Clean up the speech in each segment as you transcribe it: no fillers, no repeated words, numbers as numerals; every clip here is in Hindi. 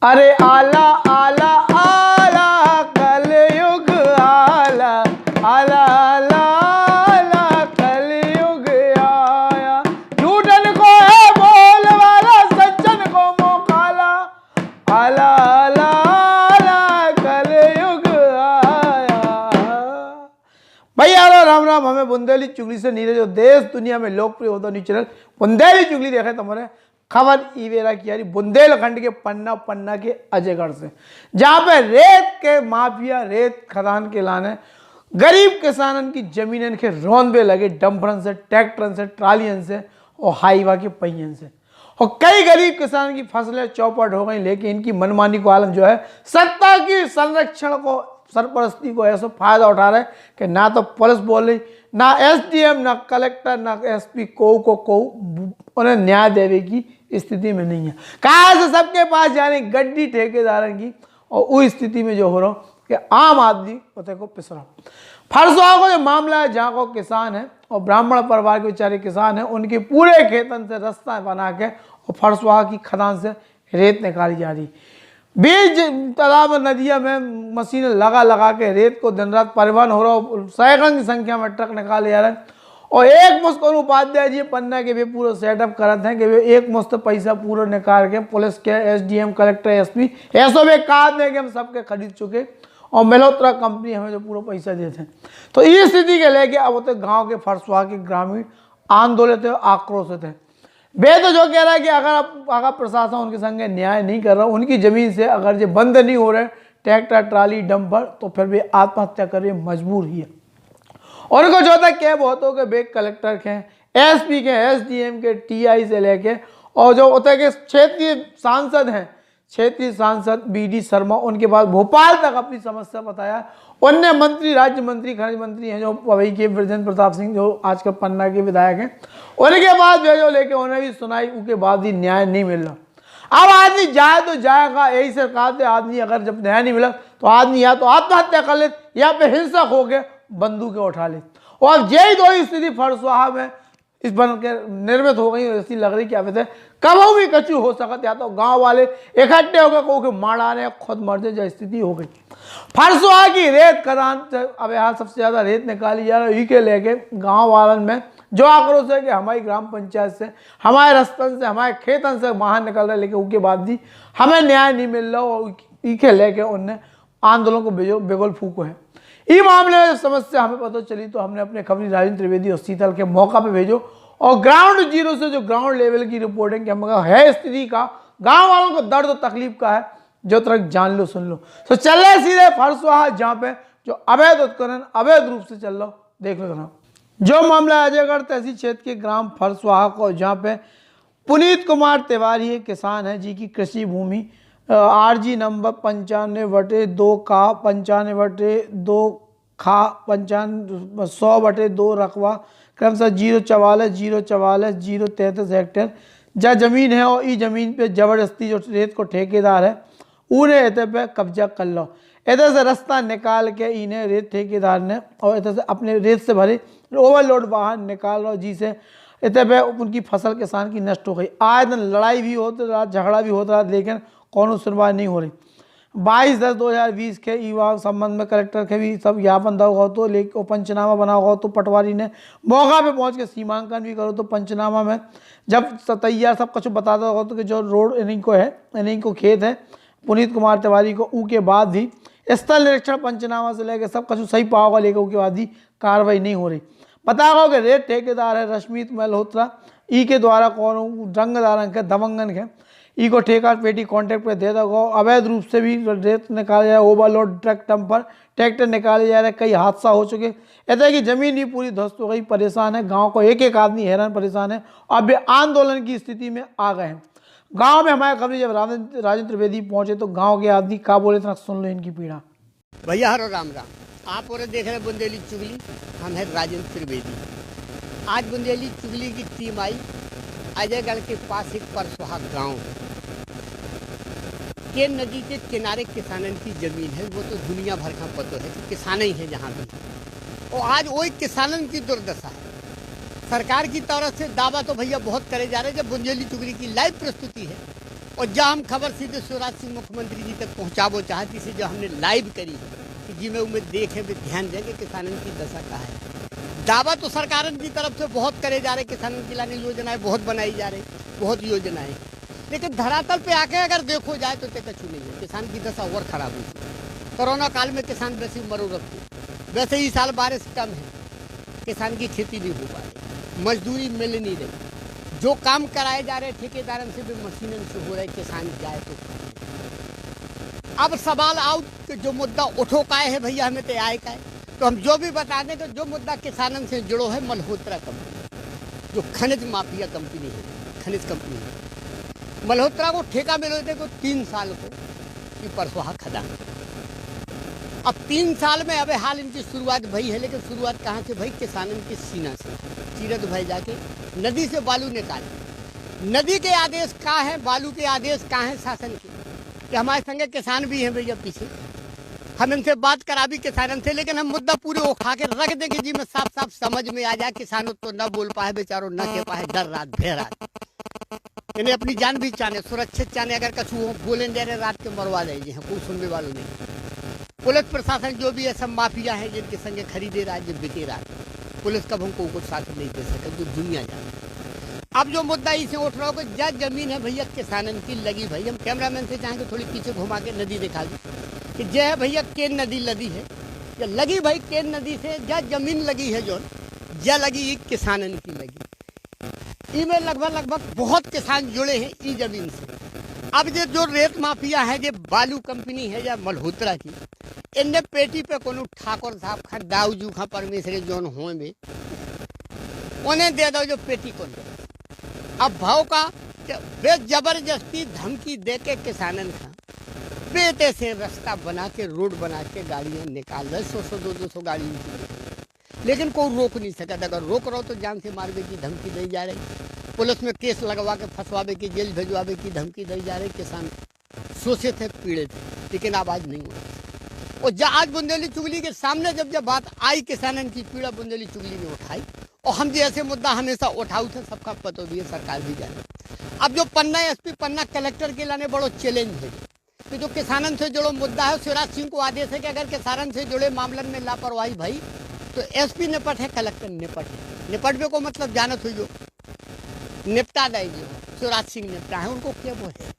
अरे आला आला आला कलयुग आला, आला आला आला कलयुग आया, झूठन को है बोल वाला सज्जन को मोकाला, आला आला आला कलयुग आया। भैया राम राम। हमें बुंदेली चुगली से नीरज जो देश दुनिया में लोकप्रिय होता न्यूज चैनल बुंदेली चुगली देखे तुम्हारे खबर ईवेरा की यारी बुंदेलखंड के पन्ना पन्ना के अजयगढ़ से, जहां पे रेत के माफिया रेत खदान के लाने गरीब किसानन की जमीनन के रौंदे लगे डंपरन से, ट्रैक्टरन से, ट्रालियन से और हाईवा के पहियन से, और कई गरीब किसान की फसलें चौपट हो गई। लेकिन इनकी मनमानी को आलम जो है सत्ता की संरक्षण को, सरपरस्ती को ऐसा फायदा उठा रहे कि ना तो पुलिस बोल रही, ना एसडीएम, ना कलेक्टर, ना एसपी को उन्हें न्याय देने की स्थिति में नहीं है। कहा से सबके पास जाने गड्डी ठेकेदारों की, और उस स्थिति में जो हो रहा कि आम आदमी पते को पिस रहा। फरसुआ को जो मामला है, जहाँ को किसान है और ब्राह्मण परिवार के बेचारे किसान हैं, उनके पूरे खेतन से रास्ता बना के और फरसुआ की खदान से रेत निकाली जा रही। बीच तालाब नदियों में मशीनें लगा लगा के रेत को दिन रात परिवहन हो रहा, सैकड़ों की संख्या में ट्रक निकाले जा रहे हैं। और एक मुश्त उपाध्याय जी पन्ना के भी पूरा सेटअप करते हैं कि वे एक मुश्त पैसा पूरा निकाल के पुलिस के, एसडीएम, कलेक्टर, एसपी ऐसो भी कहा दें कि हम सबके खरीद चुके और मल्होत्रा कंपनी हमें जो पूरा पैसा देते हैं। तो इस स्थिति के लेके अब तो गाँव के फरसुआ के ग्रामीण आंदोलित थे, आक्रोशित है। वे तो जो कह रहा है कि अगर प्रशासन उनके संग न्याय नहीं कर रहा, उनकी जमीन से अगर ये बंद नहीं हो रहे ट्रैक्टर, ट्राली, डंपर, तो फिर वे आत्महत्या करने मजबूर ही है। और उनको जो था क्या बहुतों के बेग कलेक्टर के, एसपी के, एसडीएम के, टीआई से लेके और जो होता है कि क्षेत्रीय सांसद हैं, क्षेत्रीय सांसद बीडी शर्मा, उनके बाद भोपाल तक अपनी समस्या बताया। अन्य मंत्री, राज्य मंत्री, खनिज मंत्री हैं जो वही के ब्रजेंद्र प्रताप सिंह जो आजकल पन्ना के विधायक हैं, उनके बाद जो लेके उन्हें भी सुनाई, उनके बाद ही न्याय नहीं मिल रहा। अब आदमी जाए तो जाएगा, यही सरकार से आदमी अगर जब न्याय नहीं मिला तो आदमी या तो आत्महत्या कर ले या फिर हिंसक हो गए बंदूकें उठा ले। और अब यही दो स्थिति फरसुआ में इस बन के निर्मित हो गई। ऐसी लग रही क्या कहते हैं कभी भी कचू हो सकता, या तो गांव वाले इकट्ठे हो गए को के मार डाले, खुद मर जाए, जो स्थिति हो गई। फरसुआ की रेत खदान से अब यहाँ सबसे ज्यादा रेत निकाली जा रही है। के लेके गाँव वालन में जो आक्रोश है कि हमारी ग्राम पंचायत से, हमारे रस्तन से, हमारे खेतन से बाहर निकल रहे, लेकिन उनके बाद भी हमें न्याय नहीं मिल रहा। और इके लेके उनने आंदोलन को बेगोल फूको है। इस मामले में समस्या हमें पता चली तो हमने अपने खबरी राजेंद्र त्रिवेदी और शीतल के मौका पे भेजो और ग्राउंड जीरो से जो ग्राउंड लेवल की रिपोर्टिंग कि हम है स्थिति का, गांव वालों को दर्द और तकलीफ का है, जो तरह जान लो सुन लो। तो चल रहे सीधे फरसुआ जहाँ पे जो अवैध उत्खनन अवैध रूप से चल रहा, देख लो जनाब। जो मामला अजयगढ़ तहसील क्षेत्र के ग्राम फरसुआ को, जहाँ पे पुनीत कुमार तिवारी एक किसान है जी की कृषि भूमि आरजी नंबर 95/2 का 95/2 खा 100/2 रकबा क्रमशः 044 044 033 हेक्टेयर जहाँ जमीन है। और इस जमीन पे जबरदस्ती जो रेत को ठेकेदार है उन्हें इतने पे कब्जा कर लो, इधर से रास्ता निकाल के इन्हें रेत ठेकेदार ने और इधर से अपने रेत से भरे ओवरलोड बाहर निकाल रहा, जिसे इतने पे उनकी फसल किसान की नष्ट हो गई। आए दिन लड़ाई भी होती रहा, झगड़ा भी होता रहा, लेकिन कौन सुनवाई नहीं हो रही। 22/10/2020 के युवा संबंध में कलेक्टर के भी सब ज्ञापन दो हो तो लेकिन पंचनामा बना हो तो पटवारी ने मौका पे पहुंच के सीमांकन भी करो तो पंचनामा में जब तैयार सब कुछ बताता हो तो कि जो रोड इन्हीं को है, इन्हीं को खेत है पुनीत कुमार तिवारी को, उसके बाद भी स्थल निरीक्षण पंचनामा से लेकर सब कुछ सही पाओगा, लेकर उसके बाद भी कार्रवाई नहीं हो रही। पता हो कि रेत ठेकेदार है रश्मित मल्होत्रा, ई के द्वारा कौन रंगदारंग के दबंगन के ई को ठेका पेटी कॉन्ट्रैक्ट पे दे दो। अवैध रूप से भी रेत निकाले जा रहा है, ओवरलोड ट्रक डंपर ट्रैक्टर निकाले जा रहे हैं, कई हादसा हो चुके। ऐसा कि जमीन ही पूरी ध्वस्त हो गई, परेशान है गांव को, एक एक आदमी हैरान परेशान है। अब आंदोलन की स्थिति में आ गए हैं। गांव में हमारे खबरी जब राजेंद्र त्रिवेदी पहुंचे तो गांव के आदमी का बोले थे, सुन लो इनकी पीड़ा। भैया हरो राम राम, आप और देख रहे बुंदेली चुगली, हम है राजेंद्र त्रिवेदी। आज बुंदेली चुगली की टीम आई अजयगढ़ के पास एक परसुहा गांव के नदी के किनारे किसानन की जमीन है, वो तो दुनिया भर का पता है कि किसान ही है जहाँ भी। और आज वही किसानन की दुर्दशा है। सरकार की तरफ से दावा तो भैया बहुत करे जा रहे हैं। जब बुंदेली चुगली की लाइव प्रस्तुति है और जहाँ हम खबर सीधे शिवराज सिंह मुख्यमंत्री जी तक पहुँचाबो चाहती से जो हमने लाइव करी कि जी में उम्मीद देखें भी ध्यान देंगे किसानों की दशा का है। दावा तो सरकार की तरफ से बहुत करे जा रहे, किसानों की लाने योजनाएं बहुत बनाई जा रही, बहुत योजनाएं, लेकिन धरातल पे आके अगर देखो जाए तो कछु नहीं है। किसान की दशा और खराब हुई। कोरोना काल में किसान वैसे मरो रखते, वैसे ही साल बारिश कम है, किसान की खेती नहीं हो पा रही, मजदूरी मिल नहीं रही, जो काम कराए जा रहे ठेकेदारों से भी मशीनों से हो रहे, किसान जाए तो अब सवाल आओ कि जो मुद्दा उठो का है भैया हमें तो आए का है, तो हम जो भी बता दें कि जो मुद्दा किसानों से जुड़ो है मल्होत्रा कंपनी, जो खनिज माफिया कंपनी है, खनिज कंपनी है। मल्होत्रा को ठेका मिले थे को 3 साल को ये परसोहा खदान। अब 3 साल में अब हाल इनकी शुरुआत भई है, लेकिन शुरुआत कहाँ से भई? किसानों के सीना से चीरत भाई जाके नदी से बालू निकाले। नदी के आदेश कहाँ है, बालू के आदेश कहाँ है शासन के? कि हमारे संगे किसान भी हैं भैया पीछे, हम इनसे बात करा भी किसानों से, लेकिन हम मुद्दा पूरे उठा के रख देंगे जी में साफ साफ समझ में आ जाए। किसानों तो न बोल पाए बेचारों, न कह पाए, डर रात भे रात इन्हें अपनी जान भी चाहने, सुरक्षित चाहने, अगर कछु बोले दे रहे रात के मरवा देंगे, हैं कोई सुनने वालों नहीं। पुलिस प्रशासन जो भी है सब माफिया है जिनके संगे खरीदे रहा है, जो बिके रहा है। पुलिस कब हमको कुछ साथ नहीं दे सके, जो दुनिया जाने। अब जो मुद्दा इसे उठ रहा हो जब जमीन है भैया किसानन की लगी, भाई हम कैमरामैन से चाहेंगे थोड़ी पीछे घुमा के नदी दिखा दी कि जय है भैया केन नदी लगी है, या लगी भाई केन नदी से जब जमीन लगी है, जो जय लगी किसानन की लगी। इनमें लगभग बहुत किसान जुड़े हैं ई जमीन से। अब ये जो रेत माफिया है, जो बालू कंपनी है या मल्होत्रा की, इनने पेटी पे कोनो ठाकुर साहब खा दाऊ जू खा परमेश्वरी जोन हो में उन्हें दे दो जो पेटी को दे। अब भाव का वे जबरदस्ती धमकी दे के किसानन का बेटे से रास्ता बना के, रोड बना के गाड़ियां निकाल रहे, 100-200 गाड़ी, लेकिन कोई रोक नहीं सका। अगर रोक रहो तो जान से मारने की धमकी दी जा रही, पुलिस में केस लगवा के फंसवावे की, जेल भिजवावे की धमकी दी जा रही। किसान शोषित थे, पीड़ित थे, लेकिन आवाज नहीं हुई। और आज बुंदेली चुगली के सामने जब बात आई, किसानन की पीड़ा बुंदेली चुगली ने उठाई, और हम जो ऐसे मुद्दा हमेशा उठाऊ थे, सबका पता भी है, सरकार भी जाने। अब जो पन्ना एसपी, पन्ना कलेक्टर के लाने बड़ो चैलेंज है कि जो किसानन से जुड़ो मुद्दा है, शिवराज सिंह को आदेश है कि अगर किसानन से जुड़े मामलन में लापरवाही भाई तो एसपी निपट है, कलेक्टर निपट है। निपटवे को मतलब जानत हुई, जो निपटा देगी शिवराज सिंह निपटा है, उनको क्या वो है।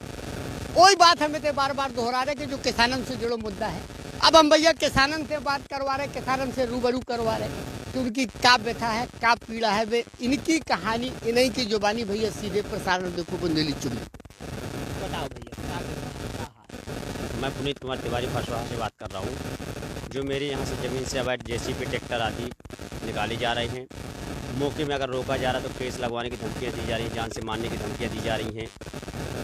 वही बात हमें तो बार बार दोहरा रहे कि जो किसानन से जुड़ो मुद्दा है। अब हम भैया किसानन से बात करवा रहे, किसानन से रूबरू करवा रहे कि उनकी क्या व्यथा है, क्या पीड़ा है, वे इनकी कहानी, इन्हीं की जुबानी भैया सीधे प्रसारण देखो बुंदेली चुगली। बताओ भैया क्या हाल? मैं पुनीत कुमार तिवारी परसोहा से बात कर रहा हूँ। जो मेरी यहाँ से ज़मीन से अवैध जेसीबी ट्रैक्टर आदि निकाली जा रही हैं, मौके में अगर रोका जा रहा तो केस लगवाने की धमकियाँ दी जा रही हैं, जान से मारने की धमकियाँ दी जा रही हैं।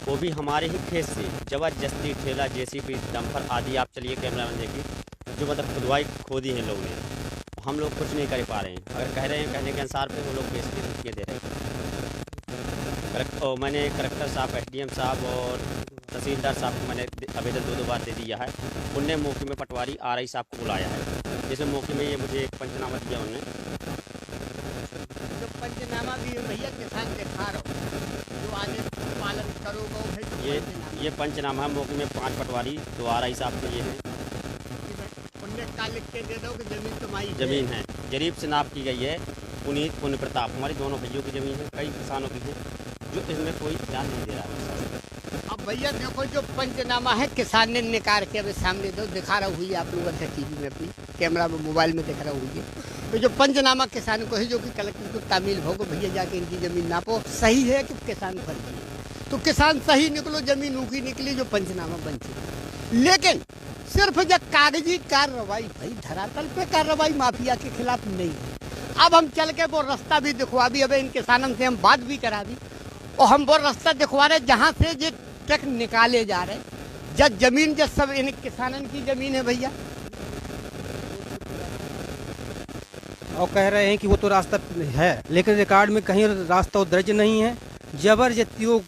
वो भी हमारे ही खेत से जबरदस्ती ठेला, जेसीबी, डंपर आदि, आप चलिए कैमरामैन देखिए, जो मतलब खुदवाई खोदी है लोगों ने, हम लोग कुछ नहीं कर पा रहे हैं। अगर कह रहे हैं, कहने के अनुसार पे वो लोग केस की धमकियाँ दे रहे हैं। मैंने कलेक्टर साहब, एसडीएम साहब और तहसीलदार साहब को मैंने आवेदन 2 बार दे दिया है। उनने मौके में पटवारी आरआई साहब को बुलाया है, जिसमें मौके में ये मुझे एक पंचनामा दिया उन्होंने। जो पंचनामा भी भैया किसान दिखा रहा हूँ, जो आदेश पालन करोगे ये पंचनामा है। मौके में 5 पटवारी, 2 आरआई साहब के ये हैं। उन्हें क्या लिख के दे दो कि जमीन तुम्हारी जमीन है, जरीब से नाप की गई है। पुनीत, पुण्य प्रताप, हमारी दोनों भाइयों की ज़मीन है, कई किसानों की है, जो इसमें कोई ध्यान नहीं दे रहा है। अब भैया देखो जो पंचनामा है किसान ने निकाल के अभी सामने दो दिखा रहा हुई, आप लोगों ने टीवी में, अपनी कैमरा में, मोबाइल में दिख रहा हुई है। तो जो पंचनामा किसान को है, जो कि कलेक्टर को तामील भोगो भैया जाके इनकी ज़मीन नापो, सही है कि किसान फर्जी है। तो किसान सही निकलो, जमीन ऊकी निकली, जो पंचनामा बन चुकी। लेकिन सिर्फ जब कागजी कार्रवाई भाई, धरातल पे कार्रवाई माफिया के खिलाफ नहीं है। अब हम चल के वो रास्ता भी दिखवा भी, अब इन किसानों से हम बात भी करा दी, और हम वो रास्ता दिखवा रहे जहाँ से ये ट्रक निकाले जा रहे, जब जमीन जब सब इन किसानों की जमीन है भैया, और कह रहे हैं कि वो तो रास्ता है, लेकिन रिकॉर्ड में कहीं रास्ता दर्ज नहीं है। जबरदस्ती वो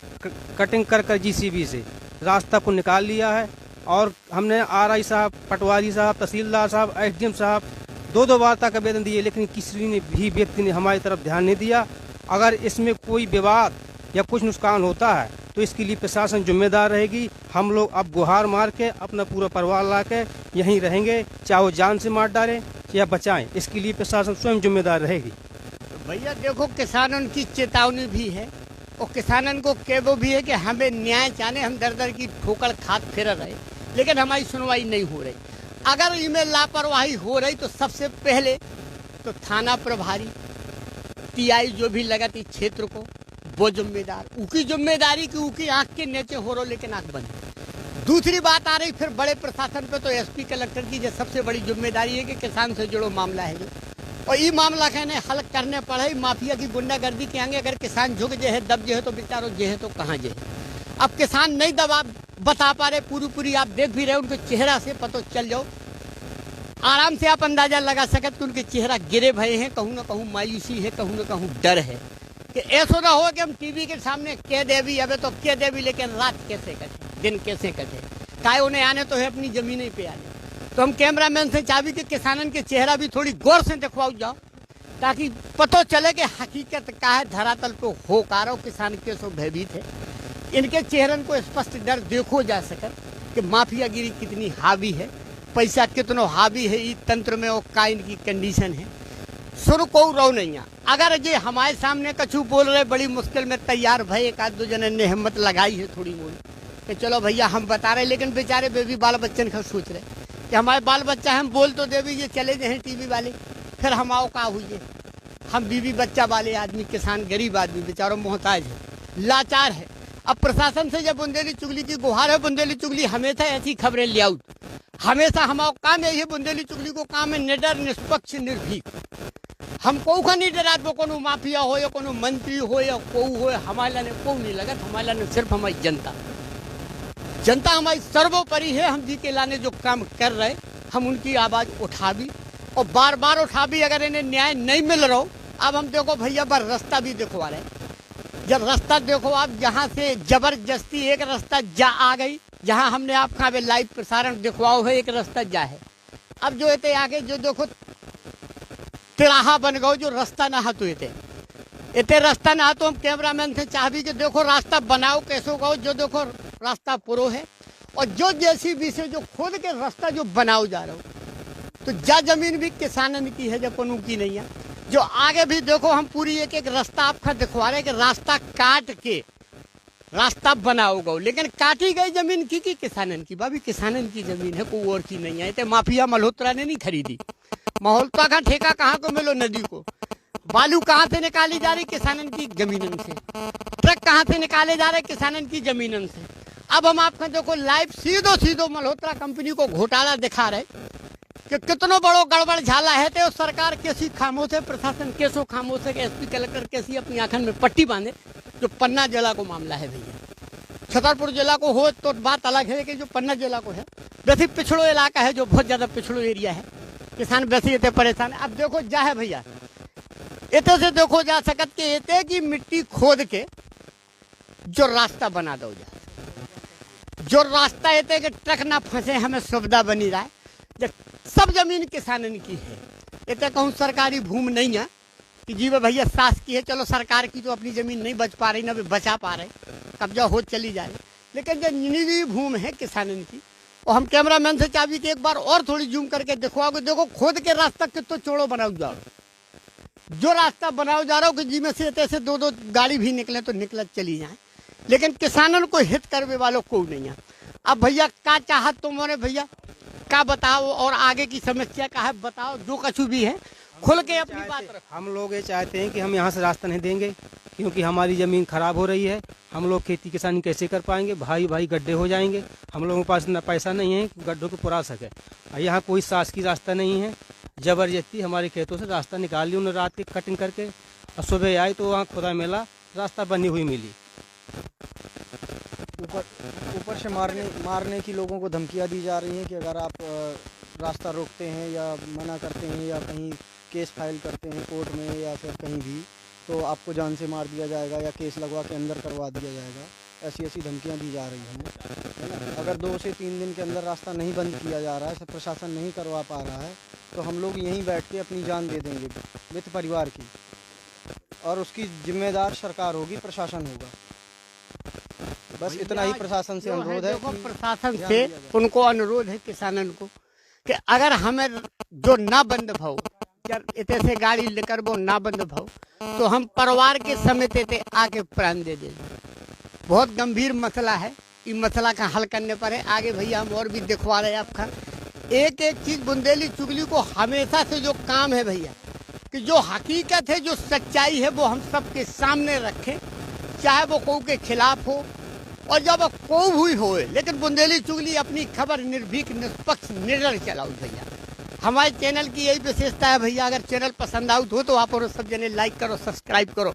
कटिंग कर जीसीबी से रास्ता को निकाल लिया है। और हमने आरआई साहब, पटवारी साहब, तहसीलदार साहब, एसडीएम साहब 2 बार तक आवेदन दिए, लेकिन किसी ने भी व्यक्ति ने हमारी तरफ ध्यान नहीं दिया। अगर इसमें कोई विवाद या कुछ नुकसान होता है तो इसके लिए प्रशासन जिम्मेदार रहेगी। हम लोग अब गुहार मार के अपना पूरा परिवार ला के यहीं रहेंगे, चाहे वो जान से मार डालें या बचाएं, इसके लिए प्रशासन स्वयं जिम्मेदार रहेगी। भैया देखो, किसानों की चेतावनी भी है और किसानों को कहवो भी है कि हमें न्याय चाहे, हम दर दर की ठोकर खाद फिर रहे, लेकिन हमारी सुनवाई नहीं हो रही। अगर इनमें लापरवाही हो रही तो सबसे पहले तो थाना प्रभारी टीआई जो भी लगा थी क्षेत्र को वो जिम्मेदार, उनकी जिम्मेदारी की उनकी आंख के नीचे हो रहा, लेकिन आंख बंद। दूसरी बात आ रही फिर बड़े प्रशासन पे, तो एसपी कलेक्टर की जो सबसे बड़ी जिम्मेदारी है कि किसान से जुड़ो मामला है जो, और ये मामला कहने हल करने पड़े। माफिया की गुंडागर्दी के आगे अगर किसान झुक जे है, दब जे है, तो बेचारो जे है तो कहाँ जे है। अब किसान नहीं दबा बता पा रहे पूरी आप देख भी रहे, उनके चेहरा से पता चल जाओ, आराम से आप अंदाजा लगा सकते कि उनके चेहरा गिरे भये हैं, कहूँ ना कहूँ मायूसी है, कहूँ ना कहूँ डर है कि ऐसा ना हो कि हम टीवी के सामने कह देवी, अब तो कह देवी, लेकिन रात कैसे कटे, दिन कैसे कटे, काहे उन्हें आने तो है अपनी जमीन पे आने। तो हम कैमरामैन से चाहवी कि किसानन के चेहरा भी थोड़ी गौर से दिखवाओ जाओ, ताकि पता चले कि हकीकत का है, धरातल पे हो कारो किसान के सो भयभीत है। इनके चेहरन को स्पष्ट डर देखो जा सके कि माफियागिरी कितनी हावी है, पैसा कितना हावी है इस तंत्र में, और का इनकी कंडीशन है। सुर को रो नहीं है। अगर ये हमारे सामने कछु बोल रहे, बड़ी मुश्किल में तैयार भय, एक आध दो जने ने हिम्मत लगाई है थोड़ी मोड़ी कि चलो भैया हम बता रहे, लेकिन बेचारे बेबी बाल बच्चन का सोच रहे कि हमारे बाल बच्चा हम बोल तो देवी, ये चले जाए टीवी वाले, फिर हम आओ का हुई है। हम बीवी बच्चा वाले आदमी, किसान गरीब आदमी बेचारों मोहताज है, लाचार है। अब प्रशासन से जब बुंदेली चुगली की गुहार है, बुंदेली चुगली हमेशा ऐसी खबरें ले आउट, हमेशा हमारा काम यही है, बुंदेली चुगली को काम है निडर, निष्पक्ष, निर्भीक। हम को नहीं डरात, वो कोनो माफिया हो या कोनो मंत्री हो या कोई हो, हमारे ने को नहीं लगत, हमारे ने सिर्फ हमारी जनता हमारी सर्वोपरि है। हम जी के लाने जो काम कर रहे, हम उनकी आवाज़ उठावी और बार बार उठावी। अगर इन्हें न्याय नहीं मिल रहा, अब हम देखो भैया बार रास्ता भी दिखवा रहे। जब रास्ता देखो आप, जहाँ से जबरदस्ती एक रास्ता जा आ गई, जहाँ हमने आपका लाइव प्रसारण दिखवाओ है, एक रास्ता जा है। अब जो इतने आगे जो देखो तिराहा बन गो, जो रास्ता ना तो इतने रास्ता ना, तो हम कैमरामैन से चाहवी कि देखो रास्ता बनाओ कैसे गो, जो देखो रास्ता पुरो है, और जो जेसीबी से जो खोद के रास्ता जो बनाओ जा रहा हो, तो जा जमीन भी किसानन की है, जब कोनो की नहीं है। जो आगे भी देखो हम पूरी एक एक रास्ता आपका दिखवा रहे कि रास्ता काट के रास्ता बनाओ गो, लेकिन काटी गई जमीन की किसानन की, भाभी किसानन की जमीन है, कोई और की नहीं है। इतने माफिया मल्होत्रा ने नहीं खरीदी, मल्होत्रा का ठेका कहाँ को मिलो, नदी को बालू कहाँ से निकाली जा रही, किसानन की जमीनन से, ट्रक कहाँ से निकाले जा रहे, किसानन की जमीनन से। अब हम आपका देखो लाइव सीधो मल्होत्रा कंपनी को घोटाला दिखा रहे कि कितनो बड़ो गड़बड़ झाला है, तो सरकार कैसी खामोश है, प्रशासन कैसो खामोश है, एसपी कलेक्टर कैसी अपनी आंखन में पट्टी बांधे। जो पन्ना जिला को मामला है भैया, छतरपुर जिला को हो तो बात अलग है, कि जो पन्ना जिला को है वैसे पिछड़ो इलाका है, जो बहुत ज्यादा पिछड़ो एरिया है, किसान वैसे इतने परेशान है। अब देखो जा है भैया, इतने से देखो जा सकत के इतने की मिट्टी खोद के जो रास्ता बना दो जा, जो रास्ता इतने के ट्रक ना फंसे, हमें सुविधा बनी रहा है। जब सब जमीन किसानन की है, इतने कहूँ सरकारी भूमि नहीं है कि जी वे भैया सास की है, चलो सरकार की तो अपनी जमीन नहीं बच पा रही, ना बचा पा रहे, कब्जा हो चली जा रही, लेकिन जो निजी भूमि है किसानन की, और हम कैमरामैन से चाहवी कि एक बार और थोड़ी जूम करके दिखवाओगे, देखो खोद के रास्ता कितना चौड़ो बनाओ जा रहा, जो रास्ता बनाओ जा रहा हो कि जी में से ऐसे दो गाड़ी भी निकले तो निकलत चली जाए, लेकिन किसानों को हित करने वालों को नहीं है। अब भैया क्या चाहत तुमने भैया क्या बताओ, और आगे की समस्या का है बताओ, जो कछु भी है खुल के अपनी बात रखो। हम लोग ये चाहते हैं कि हम यहाँ से रास्ता नहीं देंगे, क्योंकि हमारी ज़मीन खराब हो रही है। हम लोग खेती किसानी कैसे कर पाएंगे, भाई गड्ढे हो जाएंगे, हम लोगों के पास इतना पैसा नहीं है कि गड्ढों को पुरा सके। यहाँ कोई शासकीय रास्ता नहीं है, जबरदस्ती हमारे खेतों से रास्ता निकाल लिया उन्होंने रात की कटिंग करके, और सुबह आई तो वहाँ खुदा मेला रास्ता बनी हुई मिली। ऊपर से मारने की लोगों को धमकियां दी जा रही हैं कि अगर आप रास्ता रोकते हैं या मना करते हैं या कहीं केस फाइल करते हैं कोर्ट में या फिर कहीं भी, तो आपको जान से मार दिया जाएगा या केस लगवा के अंदर करवा दिया जाएगा। ऐसी धमकियां दी जा रही हैं। अगर 2 से 3 दिन के अंदर रास्ता नहीं बंद किया जा रहा है, प्रशासन नहीं करवा पा रहा है, तो हम लोग यहीं बैठ के अपनी जान दे देंगे वित्त परिवार की, और उसकी जिम्मेदार सरकार होगी, प्रशासन होगा। बस इतना ही प्रशासन से अनुरोध है देखो कि प्रशासन ध्यान से दिया जाए। उनको अनुरोध है किसानन को कि अगर हमें जो ना बंद भाव इतने से गाड़ी लेकर वो ना बंद भाव, तो हम परिवार के समेत इतने आके प्राण दे दें। बहुत गंभीर मसला है, इस मसला का हल करने पर है। आगे भैया हम और भी दिखवा रहे हैं आपका एक एक चीज। बुंदेली चुगली को हमेशा से जो काम है भैया, कि जो हकीकत है, जो सच्चाई है, वो हम सबके सामने रखें, चाहे वो कोई के खिलाफ हो और जब कोई हुई हो, लेकिन बुंदेली चुगली अपनी खबर निर्भीक, निष्पक्ष, निर्णय चलाओ भैया। हमारे चैनल की यही विशेषता है भैया। अगर चैनल पसंद आउट हो तो आप और सब जने लाइक करो, सब्सक्राइब करो,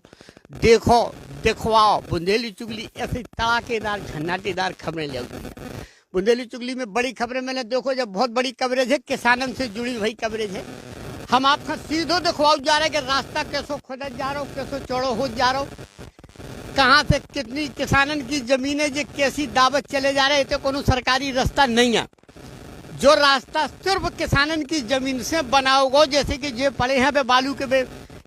देखो, दिखवाओ। बुंदेली चुगली ऐसी तड़ाकेदार, झन्नाटेदार खबरें ले भैया। बुंदेली चुगली में बड़ी खबरें मैंने देखो, जब बहुत बड़ी कवरेज है, किसानन से जुड़ी हुई कवरेज है। हम आपका सीधो दिखवाओ जा रहे कि रास्ता कैसो खोदा जा रहा हो, कैसो चौड़ो हो जा रहा हो, कहाँ से कितनी किसानन की जमीनें जो कैसी दावत चले जा रहे हैं। तो कोनो सरकारी रास्ता नहीं है। जो रास्ता सिर्फ किसानन की जमीन से बनाओ गो, जैसे कि जो पड़े हैं बे बालू के बे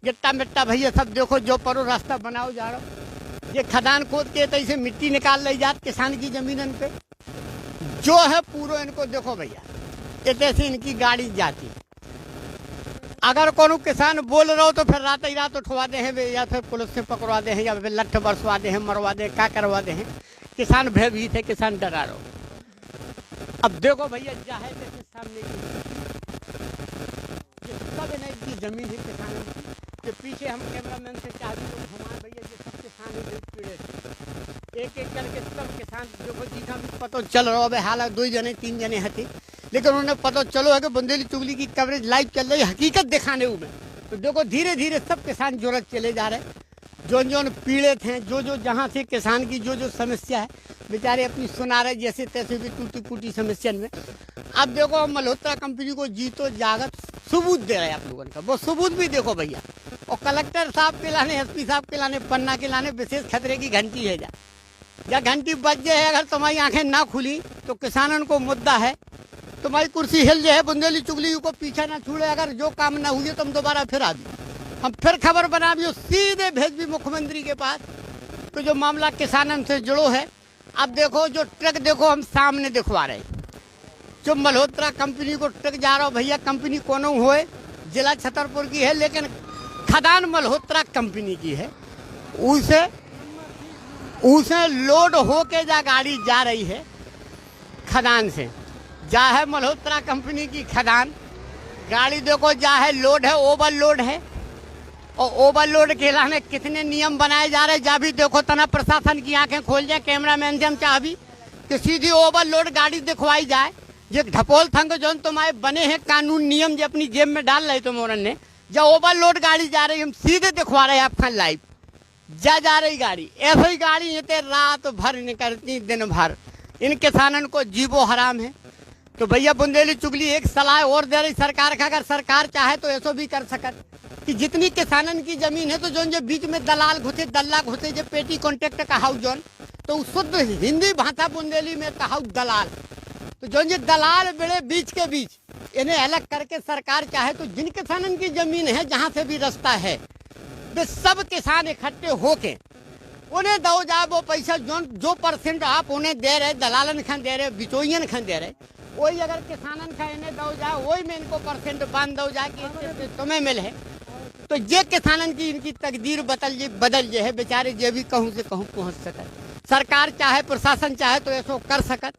गिट्टा मिट्टा भैया सब देखो, जो परो रास्ता बनाओ जा रहा हो। ये खदान खोद के तैसे मिट्टी निकाल ली जात किसान की जमीनन पे, जो है पूरा इनको देखो भैया, इतने से इनकी गाड़ी जाती। अगर कोनो किसान बोल रहा हो तो फिर रात ही रात उठवा दे हैं, या फिर पुलिस से पकड़वा दे हैं, या फिर लठ बरसवा दे हैं, मरवा दे, क्या करवा दे हैं। किसान भयभीत है, किसान डरा रहो। अब देखो भैया, जाहे के सामने ये सब की जमीन है किसानों की। पीछे हम कैमरामैन से चाहते तो हमारे भैया ये सब किसान ही पीड़ित, एक एक करके सब किसान देखो जीना भी पता चल रहा है। हालांकि 2 जने 3 जने हथे, लेकिन उन्हें पता चलो है कि बुंदेली चुगली की कवरेज लाइव चल रही है, हकीकत दिखाने में। तो देखो धीरे धीरे सब किसान जरूरत चले जा रहे हैं। जो पीड़ित हैं, जो जहाँ से किसान की जो समस्या है, बेचारे अपनी सुना रहे जैसे तैसे भी टूटी फूटी समस्या में। अब देखो मल्होत्रा कंपनी को जीतो जागत सबूत दे रहे हैं आप लोगों का, वो सबूत भी देखो भैया। और कलेक्टर साहब के लाने, एसपी साहब के लाने, पन्ना के लाने विशेष खतरे की घंटी है। जा घंटी बज जाए, अगर तुम्हारी आंखें ना खुली तो किसानों को मुद्दा है, तुम्हारी कुर्सी हिल जाए, बुंदेली चुगली को पीछा ना छोड़े। अगर जो काम ना हुई तुम दोबारा फिर आ भी, हम फिर खबर बना भी सीधे भेज भी मुख्यमंत्री के पास। तो जो मामला किसानों से जुड़ो है, अब देखो जो ट्रक देखो हम सामने दिखवा रहे हैं, जो मल्होत्रा कंपनी को ट्रक जा रहा हो भैया। कंपनी कोनो होए, जिला छतरपुर की है, लेकिन खदान मल्होत्रा कंपनी की है। उसे लोड होके जा गाड़ी जा रही है खदान से, जा है मल्होत्रा कंपनी की खदान। गाड़ी देखो जा है, लोड है, ओवरलोड है। और ओवरलोड के लाने कितने नियम बनाए जा रहे हैं, जा भी देखो। तना प्रशासन की आंखें खोल जाए, कैमरामैन से हम चाह भी कि सीधी ओवरलोड गाड़ी दिखवाई जाए। ये ढपोल थंग जो तुम्हारे बने हैं कानून नियम, जो अपनी जेब में डाल रहे तुम औरन ने, जब ओवरलोड गाड़ी जा रही, हम सीधे दिखवा रहे हैं आपका लाइव। जा रही गाड़ी, ऐसे ही गाड़ी ये रात भर निकलती, दिन भर। इन किसानों को जीवो हराम है। तो भैया बुंदेली चुगली एक सलाह और दे रही सरकार का, अगर सरकार चाहे तो ऐसा भी कर सकत कि जितनी किसानन की जमीन है, तो जो बीच में दलाल घुसे, दल्ला घुसे, जो पेटी कॉन्ट्रैक्ट कहाऊ जोन, तो शुद्ध हिंदी भाषा बुंदेली में कहाऊ दलाल। तो जो दलाल बेड़े बीच के बीच, इन्हें अलग करके सरकार चाहे तो जिन किसानन की जमीन है, जहाँ से भी रास्ता है, वे सब किसान इकट्ठे होके उन्हें दो जाए वो पैसा, जो परसेंट आप उन्हें दे रहे, दलालन खान दे रहे, बिचौलियन खान दे रहे, वही अगर किसानन का इन्हें दो जाए, वही में इनको परसेंट बांध दो जाए कि तुम्हें मिले है। तो ये किसानन की इनकी तकदीर बदल जे है, बेचारे जे भी कहूँ से कहूँ पहुँच सकत। सरकार चाहे, प्रशासन चाहे तो ऐसा कर सकत।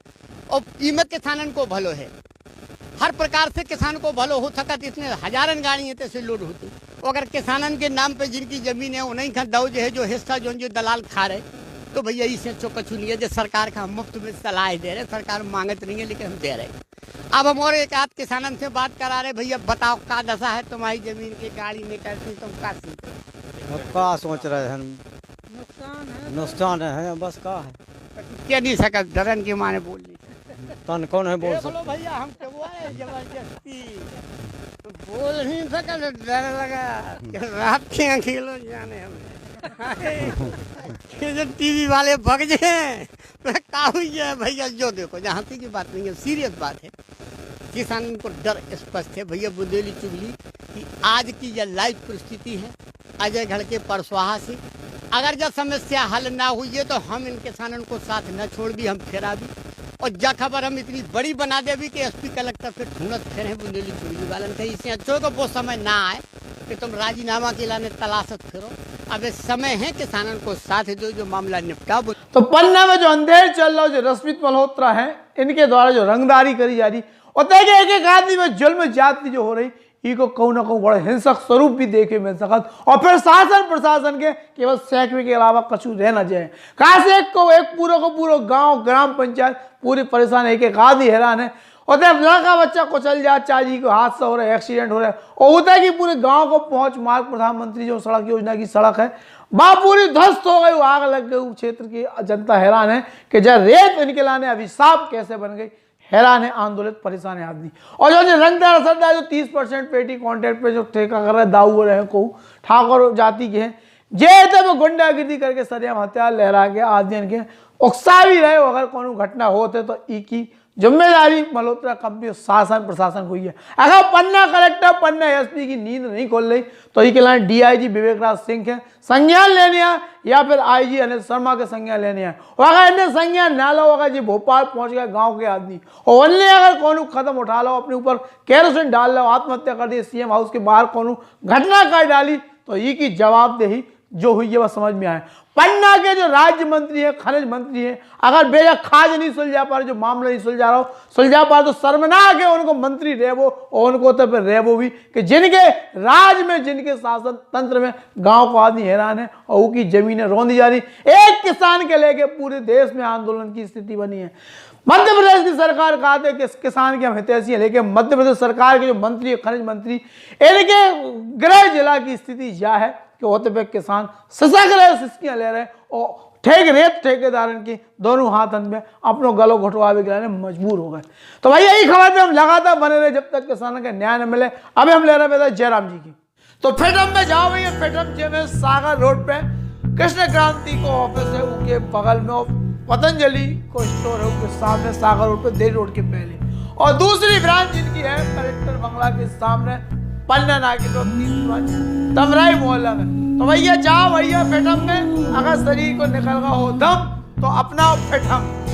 और कीमत किसानन को भलो है, हर प्रकार से किसान को भलो हो सकत। इतने हजारन गाड़ी से लोड होती, अगर किसानन के नाम पे जिनकी जमीन है उन्हीं का दाव जो है, जो हिस्सा जो दलाल खा रहे, तो भैया इससे कछु नहीं है। जो सरकार का हम मुफ्त में सलाह दे रहे, सरकार मांगत नहीं है, लेकिन हम दे रहे। अब हम और एक आध किसानन से बात करा रहे, भैया बताओ का दशा है तुम्हारी जमीन की, गाड़ी निकलती, तुम का सोच रहे हैं? नुकसान है, बस का है, क्या नहीं सकत, डरन के माने बोल नहीं तन कौन है बोल सकते भैया। हम जबरदस्ती तो बोल नहीं सकत, डर लगा रात के अकेलो जाने हमें जो टीवी वाले भग जाए तो का हुई है भैया। जो देखो जहाँ की बात नहीं है, सीरियस बात है। किसानों को डर स्पष्ट है भैया बुंदेली चुगली कि आज की यह लाइव परिस्थिति है अजय गढ़ के परसवाहा से। अगर जब समस्या हल ना हुई है तो हम इन किसानों को साथ न छोड़ भी, हम फिरा भी, और जा खबर हम इतनी बड़ी बना दे भी कि एसपी कलेक्टर फिर ढूंढत फिर बुंदेली चुगली वालन कहीं इससे अच्छो को वो समय ना आए कि तुम राजीनामा के लाने तलाशत फिरो। अब इस समय है किसानों को साथ दो, जो मामला निपटा। तो पन्ना में जो अंधेर चल रहा हो, जो रश्मित मल्होत्रा है, इनके द्वारा जो रंगदारी करी जा रही, और एक एक आदमी में जुल्म ज्यादती जो हो रही, इको कहूँ ना कहूँ बड़े हिंसक स्वरूप भी देखे मिल सकत। और फिर शासन प्रशासन के केवल सैकड़े के अलावा कछु रह न जाए। कहा से एक पूरा को पूरा गांव ग्राम पंचायत पूरी परेशान है, एक एक आदमी हैरान है। और जब लड़का बच्चा को चल जाए, चाची को हादसा हो रहा है, एक्सीडेंट हो रहा है, और होता है कि पूरे गांव को पहुंच मार्ग प्रधानमंत्री जो सड़क योजना की सड़क है वह पूरी ध्वस्त हो गई, आग लग गई। क्षेत्र की जनता हैरान है कि जब रेत इनके लाने अभिशाप कैसे बन गई। हैरान है, आंदोलित परेशान है आदमी। और जो रंगदार असरदार जो 30% पेटी कॉन्ट्रैक्ट पे जो ठेका कर रहे हैं, दाऊ रहे को ठाकुर जाति के हैं, जे तो गुंडागिरी करके सरेआम हथियार लहरा के आदमी के उकसा भी रहे। अगर कोई घटना होते तो ई की जिम्मेदारी मल्होत्रा कंपनी शासन प्रशासन को ही है। अगर पन्ना कलेक्टर पन्ना एसपी की नींद नहीं खोल रही तो ये के डीआईजी विवेक राज सिंह के संज्ञान लेने हैं, या फिर आईजी अनिल शर्मा के संज्ञान लेने हैं। और अगर इन्हें संज्ञान ना लो, अगर जी भोपाल पहुंच गए गांव के आदमी और उनने अगर कौन कदम उठा लो, अपने ऊपर केरोसिन डाल लो, आत्महत्या कर दी, सीएम हाउस के बाहर कौन घटना कर डाली, तो ये की जवाबदेही जो हुई है वह समझ में आए। पन्ना के जो राज्य मंत्री है, खनिज मंत्री है, अगर बेजा खाज नहीं सुलझा पा रहे, जो मामला नहीं सुलझा पा तो शर्मनाक है उनको मंत्री रेबो, और उनको तो फिर रेबो भी कि जिनके राज में, जिनके शासन तंत्र में गांव को आदमी हैरान है और उनकी जमीनें रौंदी जा रही। एक किसान के लेके पूरे देश में आंदोलन की स्थिति बनी है। मध्य प्रदेश की सरकार कहा था कि किसान के हम हितैषी हैं, लेकिन मध्य प्रदेश सरकार के जो मंत्री है, खनिज मंत्री, इनके गृह जिला की स्थिति यह है कि होते पे किसान ससक रहे, सिसकियां ले रहे, और रेत ठेकेदार की दोनों हाथ में अपनों गलों घुटवावे के लिए मजबूर हो गए। तो भाई यही खबर पे हम लगातार बने रहे जब तक किसानों के न्याय न मिले। अभी हम ले रहे हैं जयराम जी की। तो फेडम में जाओ भैया, फेडम जी में सागर रोड पे कृष्ण क्रांति को ऑफिस है, उनके बगल में पतंजलि को स्टोर है, उसके सामने सागर रोड पे देरी रोड के पहले। और दूसरी ब्रांच जिनकी है कलेक्टर बंगला के सामने पन्ना नाकी रोड, तीसरी ब्रांच तमराई मोहल्ला में। तो भैया जाओ भैया फेडम में, अगर शरीर को निकल रहा हो दम तो अपना फेडम।